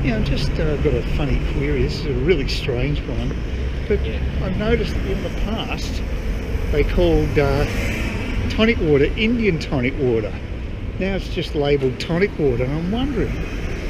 Yeah, I've just got a funny query. This is a really strange one, but I've noticed in the past they called tonic water Indian tonic water. Now it's just labelled tonic water, and I'm wondering,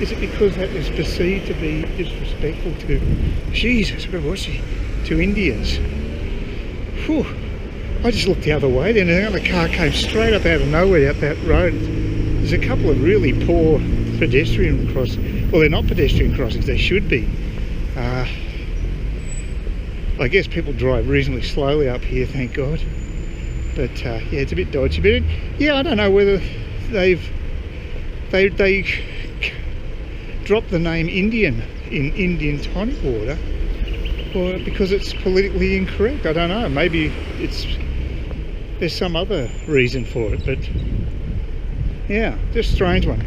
is it because that is perceived to be disrespectful to, Jesus, where was she? To Indians? Whew. I just looked the other way, then another car came straight up out of nowhere up that road. There's a couple of really poor pedestrian crossings. Well, they're not pedestrian crossings, they should be. I guess people drive reasonably slowly up here, thank God. But yeah, it's a bit dodgy. But yeah, I don't know whether they dropped the name Indian in Indian tonic water, or because it's politically incorrect. I don't know. Maybe there's some other reason for it. But yeah, just a strange one.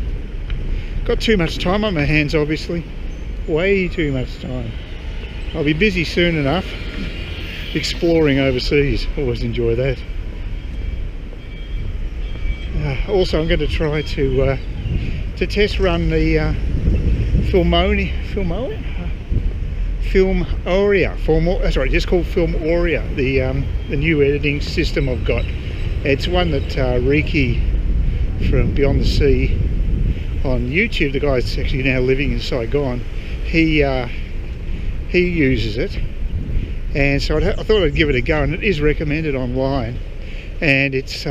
Got too much time on my hands, obviously. Way too much time. I'll be busy soon enough exploring overseas. Always enjoy that. Also, I'm going to try to test run the Filmonia. That's right, just called Filmoria. The new editing system I've got. It's one that Riki from Beyond the Sea on YouTube, the guy that's actually now living in Saigon, he uses it, and so I thought I'd give it a go, and it is recommended online, and it's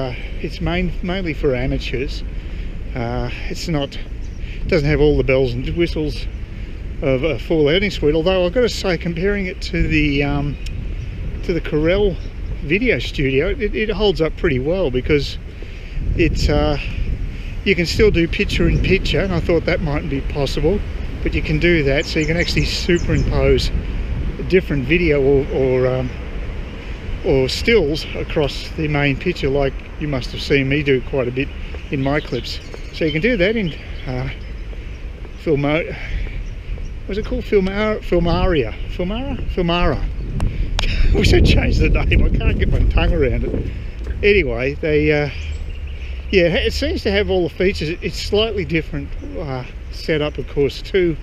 mainly for amateurs. It doesn't have all the bells and whistles of a full editing suite, although I've got to say, comparing it to the Corel video studio, it holds up pretty well, because it's you can still do picture in picture, and I thought that mightn't be possible, but you can do that, so you can actually superimpose a different video or stills across the main picture, like you must have seen me do quite a bit in my clips. So you can do that in Filmonia. Was it called Filmonia? Filmora. We should change the name. I can't get my tongue around it. Anyway, they yeah, it seems to have all the features. It's slightly different setup, of course, to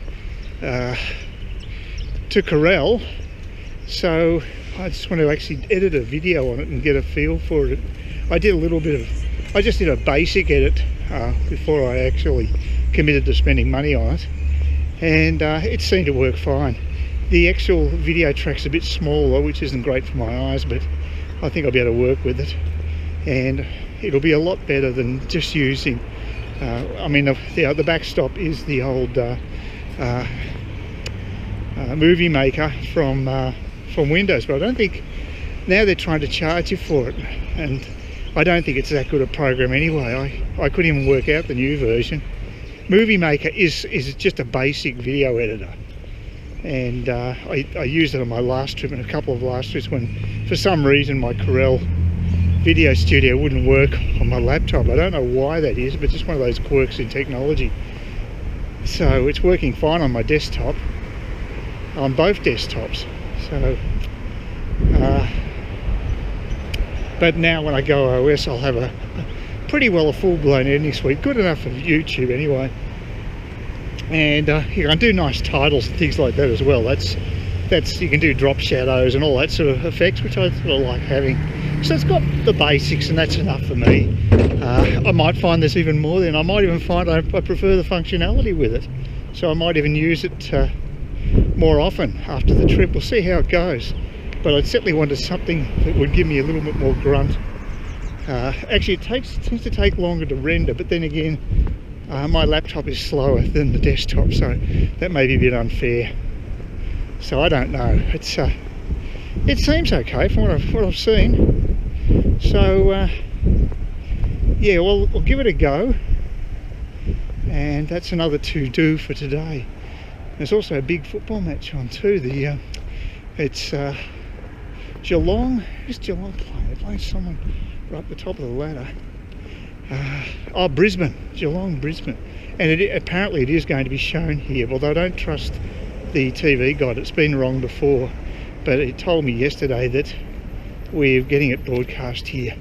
Corel. So I just want to actually edit a video on it and get a feel for it. I just did a basic edit before I actually committed to spending money on it, and it seemed to work fine. The actual video track's a bit smaller, which isn't great for my eyes, but I think I'll be able to work with it, and it'll be a lot better than just using I mean, the backstop is the old movie maker from Windows, but I don't think now they're trying to charge you for it, and I don't think it's that good a program anyway. I couldn't even work out the new version. Movie Maker is just a basic video editor, and I used it on my last trip and a couple of last trips when for some reason my Corel video studio wouldn't work on my laptop. I don't know why that is, but just one of those quirks in technology. So it's working fine on my desktop, on both desktops. So but now when I go OS, I'll have a pretty well a full-blown editing suite, good enough for YouTube anyway, and you can do nice titles and things like that as well. That's you can do drop shadows and all that sort of effects, which I sort of like having. So it's got the basics, and that's enough for me. I might find there's even more. Then I might even find I prefer the functionality with it, so I might even use it more often after the trip. We'll see how it goes, but I certainly wanted something that would give me a little bit more grunt. Actually, it tends to take longer to render, but then again, my laptop is slower than the desktop, so that may be a bit unfair. So I don't know. It seems okay from what I've seen. So yeah, well, we'll give it a go, and that's another to-do for today. There's also a big football match on too. It's Geelong. Who's Geelong playing? They're playing someone right up the top of the ladder. Oh, Brisbane. Geelong, Brisbane. And apparently it is going to be shown here, although I don't trust the TV guide. It's been wrong before, but it told me yesterday that we're getting it broadcast here.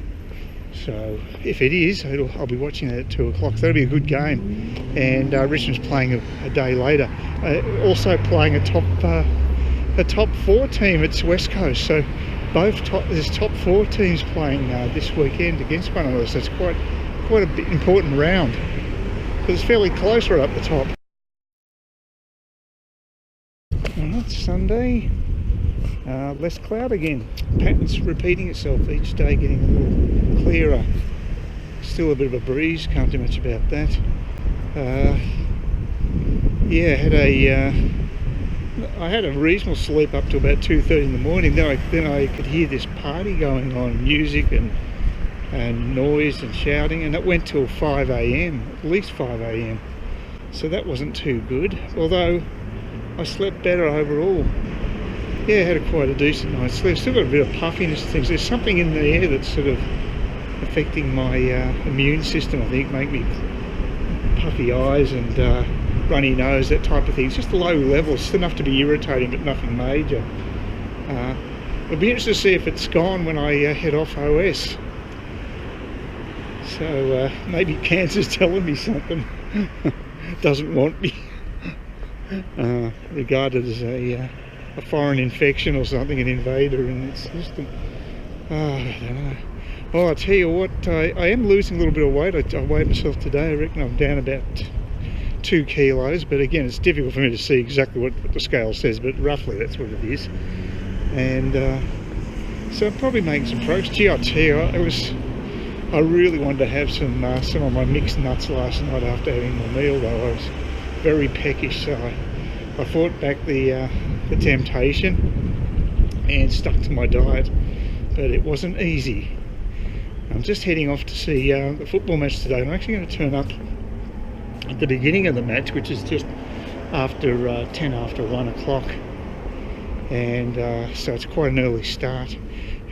So if it is, I'll be watching that at 2 o'clock. So that'll be a good game. And Richmond's playing a day later. Also playing a top 4 team. It's West Coast. So there's top 4 teams playing this weekend against one another. So it's quite a bit important round. But it's fairly close right up the top. And that's Sunday. Less cloud again. Pattern's repeating itself each day, getting a little clearer. Still a bit of a breeze, can't do much about that. Yeah, I had a reasonable sleep up to about 2:30 in the morning. Then I could hear this party going on, music and noise and shouting, and it went till 5 a.m, at least 5 a.m. So that wasn't too good, although I slept better overall. Yeah, I had quite a decent night's sleep. Still got a bit of puffiness and things. There's something in the air that's sort of affecting my immune system, I think, make me puffy eyes and runny nose, that type of thing. It's just low levels, just enough to be irritating, but nothing major. It'll be interesting to see if it's gone when I head off OS. So maybe cancer's telling me something. Doesn't want me. Regarded as a foreign infection or something, an invader in its system. I don't know. Well, I'll tell you what, I am losing a little bit of weight. I weighed myself today. I reckon I'm down about 2 kilos, but again, it's difficult for me to see exactly what the scale says, but roughly that's what it is. And so I'm probably making some progress. Gee, I tell you, I really wanted to have some of my mixed nuts last night after having my meal, though. I was very peckish, so I fought back the temptation and stuck to my diet, but it wasn't easy. I'm just heading off to see the football match today. I'm actually going to turn up at the beginning of the match, which is just after 10 after 1 o'clock, and so it's quite an early start,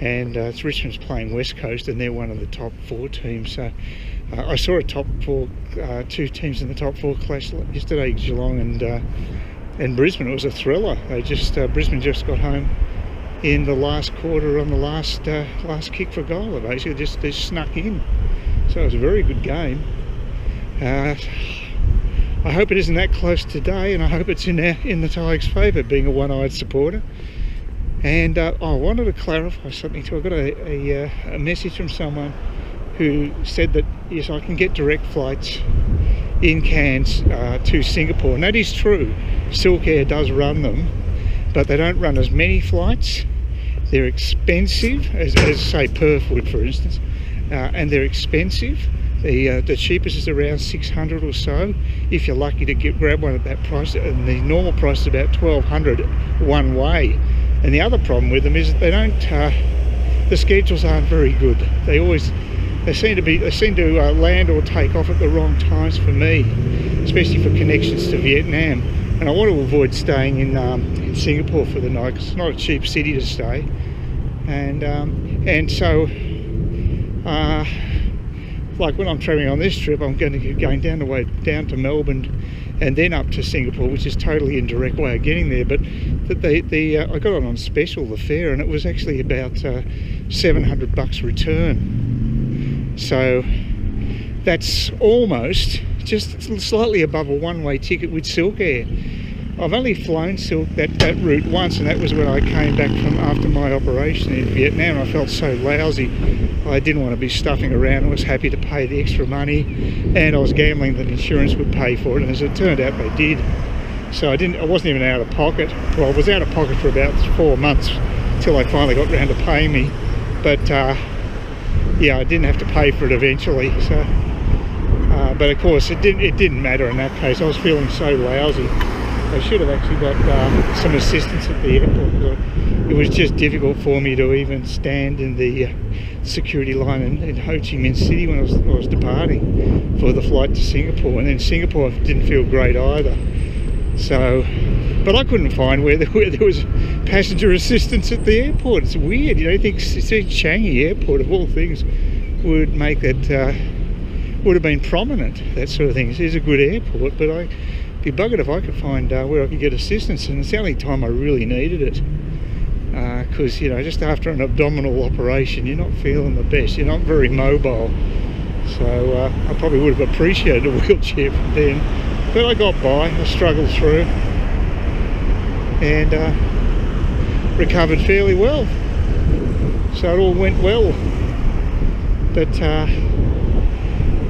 and it's Richmond's playing West Coast, and they're one of the top 4 teams. So I saw a top 4, 2 teams in the top 4 clash yesterday, Geelong and Brisbane. It was a thriller. Brisbane just got home in the last quarter on the last kick for goal. They basically just snuck in. So it was a very good game. I hope it isn't that close today, and I hope it's in the Tigers' favour, being a one-eyed supporter. And I wanted to clarify something too. I got a message from someone who said that yes, I can get direct flights in Cairns to Singapore, and that is true. Silk Air does run them, but they don't run as many flights. They're expensive, as say Perthwood for instance, and they're expensive. The cheapest is around 600 or so, if you're lucky to grab one at that price, and the normal price is about 1200 one way. And the other problem with them is that they don't, the schedules aren't very good. They seem to land or take off at the wrong times for me, especially for connections to Vietnam. And I want to avoid staying in Singapore for the night, because it's not a cheap city to stay. And so, like when I'm travelling on this trip, I'm going to be going down to Melbourne and then up to Singapore, which is totally indirect way of getting there. But I got it on special, the fare, and it was actually about $700 return. So that's almost just slightly above a one-way ticket with Silk Air. I've only flown Silk that route once, and that was when I came back from after my operation in Vietnam. I felt so lousy. I didn't want to be stuffing around. I was happy to pay the extra money, and I was gambling that insurance would pay for it, and as it turned out they did. So I wasn't even out of pocket. Well, I was out of pocket for about 4 months till they finally got round to paying me. But yeah, I didn't have to pay for it eventually. So but of course it didn't matter in that case. I was feeling so lousy. I should have actually got some assistance at the airport. It was just difficult for me to even stand in the security line in Ho Chi Minh City when I was departing for the flight to Singapore. And then Singapore didn't feel great either. So, but I couldn't find where there was passenger assistance at the airport. It's weird, you know. You think Changi Airport of all things would make that would have been prominent, that sort of thing. It is a good airport, but I'd be buggered if I could find where I could get assistance, and it's the only time I really needed it. because you know, just after an abdominal operation you're not feeling the best, you're not very mobile. So I probably would have appreciated a wheelchair from then, but I got by, I struggled through and recovered fairly well, so it all went well. But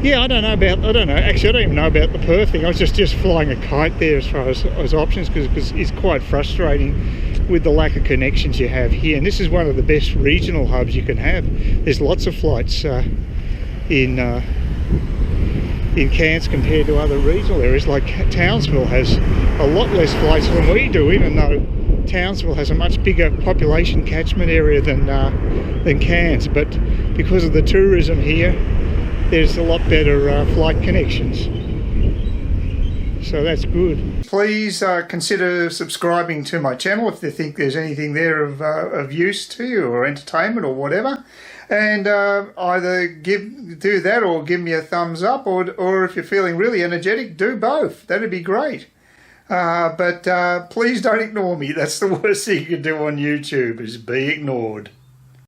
yeah, I don't know, actually I don't even know about the Perth thing. I was just flying a kite there as far as options, because it's quite frustrating with the lack of connections you have here. And this is one of the best regional hubs you can have. There's lots of flights in Cairns compared to other regional areas. Like Townsville has a lot less flights than we do, even though Townsville has a much bigger population catchment area than Cairns. But because of the tourism here, there's a lot better flight connections. So that's good. Please consider subscribing to my channel if you think there's anything there of use to you, or entertainment or whatever. And either do that or give me a thumbs up, or if you're feeling really energetic, do both. That'd be great. But please don't ignore me. That's the worst thing you can do on YouTube, is be ignored.